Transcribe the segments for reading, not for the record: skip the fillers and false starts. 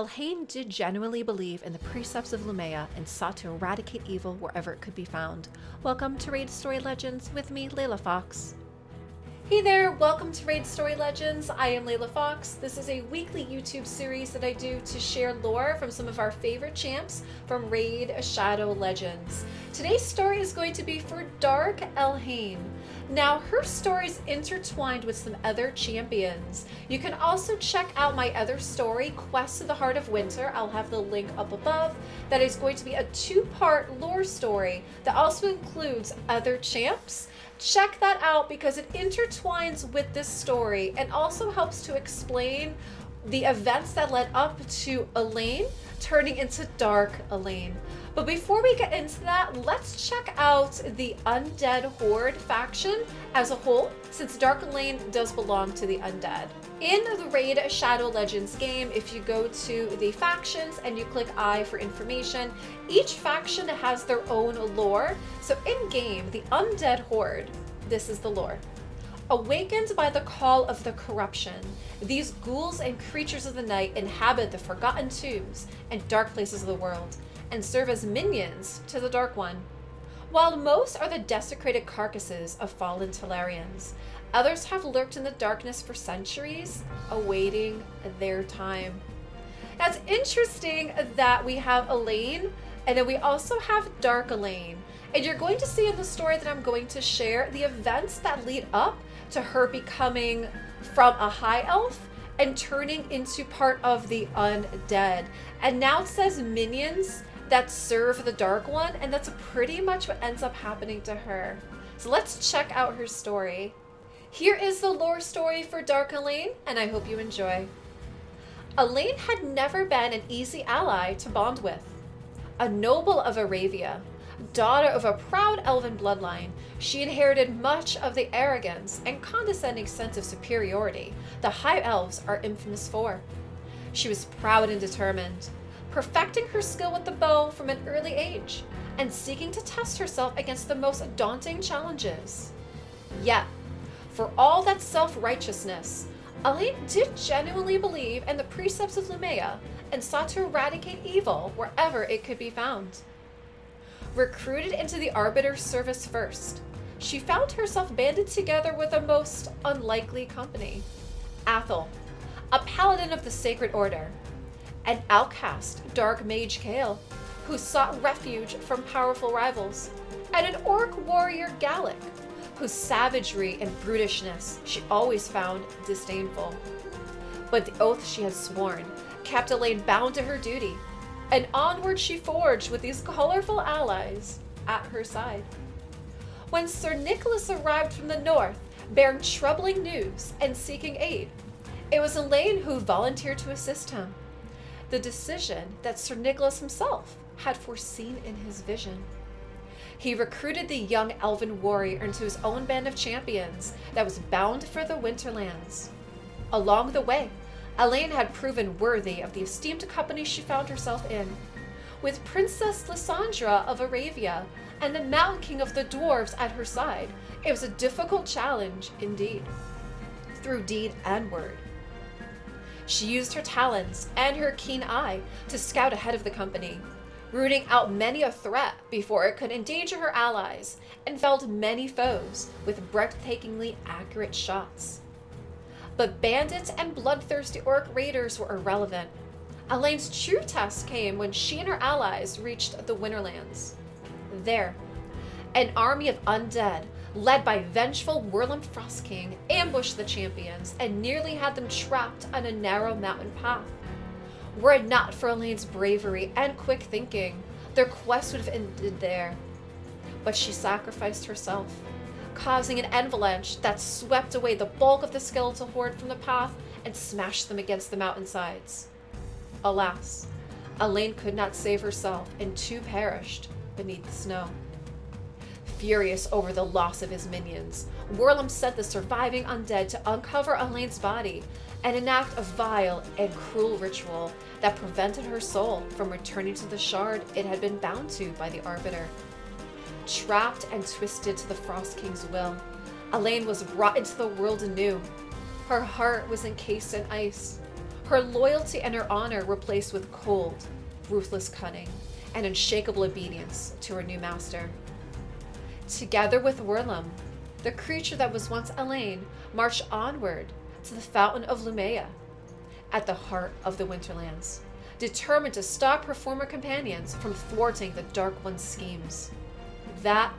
Elhain did genuinely believe in the precepts of Lumea and sought to eradicate evil wherever it could be found. Welcome to Raid Story Legends with me, LeilaFox. Hey there, welcome to Raid Story Legends. I am LeilaFox. This is a weekly YouTube series that I do to share lore from some of our favorite champs from Raid Shadow Legends. Today's story is going to be for Dark Elhain. Now, her story is intertwined with some other champions. You can also check out my other story, Quest of the Heart of Winter. I'll have the link up above. That is going to be a two-part lore story that also includes other champs. Check that out because it intertwines with this story and also helps to explain the events that led up to Elhain turning into Dark Elhain. But before we get into that, let's check out the Undead Horde faction as a whole, since Dark Elhain does belong to the Undead. In the Raid Shadow Legends game, if you go to the factions and you click I for information, each faction has their own lore. So in-game, the Undead Horde, this is the lore. Awakened by the call of the corruption, these ghouls and creatures of the night inhabit the forgotten tombs and dark places of the world, and serve as minions to the Dark One. While most are the desecrated carcasses of fallen Talarians, others have lurked in the darkness for centuries, awaiting their time. Now it's interesting that we have Elhain, and then we also have Dark Elhain. And you're going to see in the story that I'm going to share the events that lead up to her becoming from a high elf and turning into part of the undead. And now it says minions that serve the Dark One, and that's pretty much what ends up happening to her. So let's check out her story. Here is the lore story for Dark Elhain, and I hope you enjoy. Elhain had never been an easy ally to bond with. A noble of Aravia, daughter of a proud elven bloodline, she inherited much of the arrogance and condescending sense of superiority the High Elves are infamous for. She was proud and determined, perfecting her skill with the bow from an early age, and seeking to test herself against the most daunting challenges. Yet, for all that self-righteousness, Elhain did genuinely believe in the precepts of Lumea and sought to eradicate evil wherever it could be found. Recruited into the Arbiter's service first, she found herself banded together with a most unlikely company. Athel, a paladin of the Sacred Order, an outcast Dark Mage Kale, who sought refuge from powerful rivals, and an orc warrior Gallic, whose savagery and brutishness she always found disdainful. But the oath she had sworn kept Elhain bound to her duty, and onward she forged with these colorful allies at her side. When Sir Nicholas arrived from the north, bearing troubling news and seeking aid, it was Elhain who volunteered to assist him, the decision that Sir Nicholas himself had foreseen in his vision. He recruited the young elven warrior into his own band of champions that was bound for the Winterlands. Along the way, Elhain had proven worthy of the esteemed company she found herself in. With Princess Lysandra of Aravia and the Mountain King of the Dwarves at her side, it was a difficult challenge indeed, through deed and word. She used her talents and her keen eye to scout ahead of the company, rooting out many a threat before it could endanger her allies, and felled many foes with breathtakingly accurate shots. But bandits and bloodthirsty orc raiders were irrelevant. Elhain's true test came when she and her allies reached the Winterlands. There, an army of undead, led by vengeful Whirlum Frostking, ambushed the champions and nearly had them trapped on a narrow mountain path. Were it not for Elhain's bravery and quick thinking, their quest would have ended there. But she sacrificed herself, causing an avalanche that swept away the bulk of the skeletal horde from the path and smashed them against the mountainsides. Alas, Elhain could not save herself, and two perished beneath the snow. Furious over the loss of his minions, Whirlum sent the surviving undead to uncover Elhain's body and enact a vile and cruel ritual that prevented her soul from returning to the shard it had been bound to by the Arbiter. Trapped and twisted to the Frost King's will, Elhain was brought into the world anew. Her heart was encased in ice. Her loyalty and her honor were placed with cold, ruthless cunning, and unshakable obedience to her new master. Together with Werlum, the creature that was once Elhain marched onward to the Fountain of Lumea, at the heart of the Winterlands, determined to stop her former companions from thwarting the Dark One's schemes. That,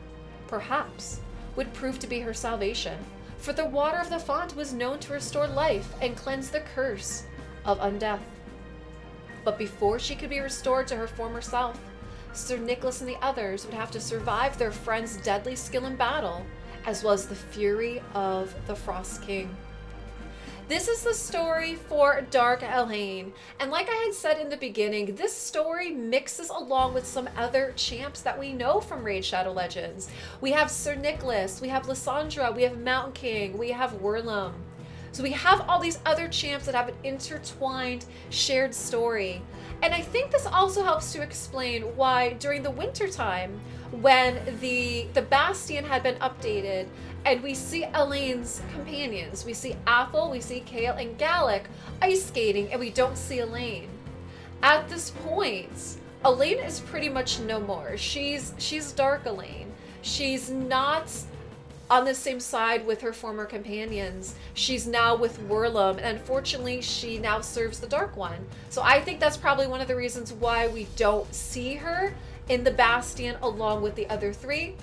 perhaps, would prove to be her salvation, for the water of the font was known to restore life and cleanse the curse of undeath. But before she could be restored to her former self, Sir Nicholas and the others would have to survive their friend's deadly skill in battle, as well as the fury of the Frost King. This is the story for Dark Elhain, and like I had said in the beginning, this story mixes along with some other champs that we know from Raid Shadow Legends. We have Sir Nicholas, we have Lysandra, we have Mountain King, we have Werlum. So we have all these other champs that have an intertwined, shared story. And I think this also helps to explain why during the winter time, when the Bastion had been updated, and we see Elhain's companions, we see Athel, we see Kale and Gallic ice skating, and we don't see Elhain. At this point, Elhain is pretty much no more. She's Dark Elhain. She's not on the same side with her former companions. She's now with Werlum, and unfortunately she now serves the Dark One. So I think that's probably one of the reasons why we don't see her in the Bastion along with the other three.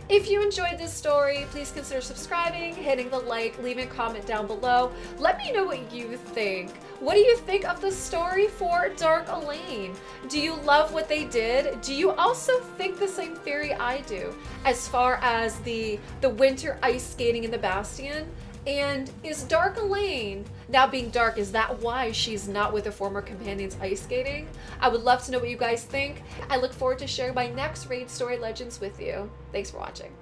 If you enjoyed this story, please consider subscribing, hitting the like, leaving a comment down below. Let me know what you think. What do you think of the story for Dark Elhain? Do you love what they did? Do you also think the same theory I do as far as the winter ice skating in the Bastion? And is Dark Elhain, now being dark, is that why she's not with her former companions ice skating? I would love to know what you guys think. I look forward to sharing my next Raid Story Legends with you. Thanks for watching.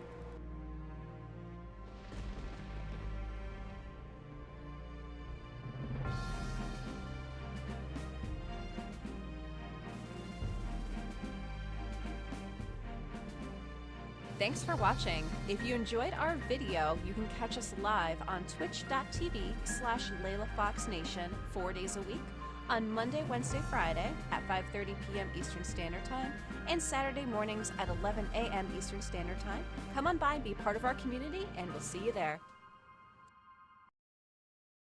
Thanks for watching. If you enjoyed our video, you can catch us live on twitch.tv/LeilaFoxNation 4 days a week, on Monday, Wednesday, Friday at 5:30 p.m. Eastern Standard Time, and Saturday mornings at 11 a.m. Eastern Standard Time. Come on by and be part of our community, and we'll see you there.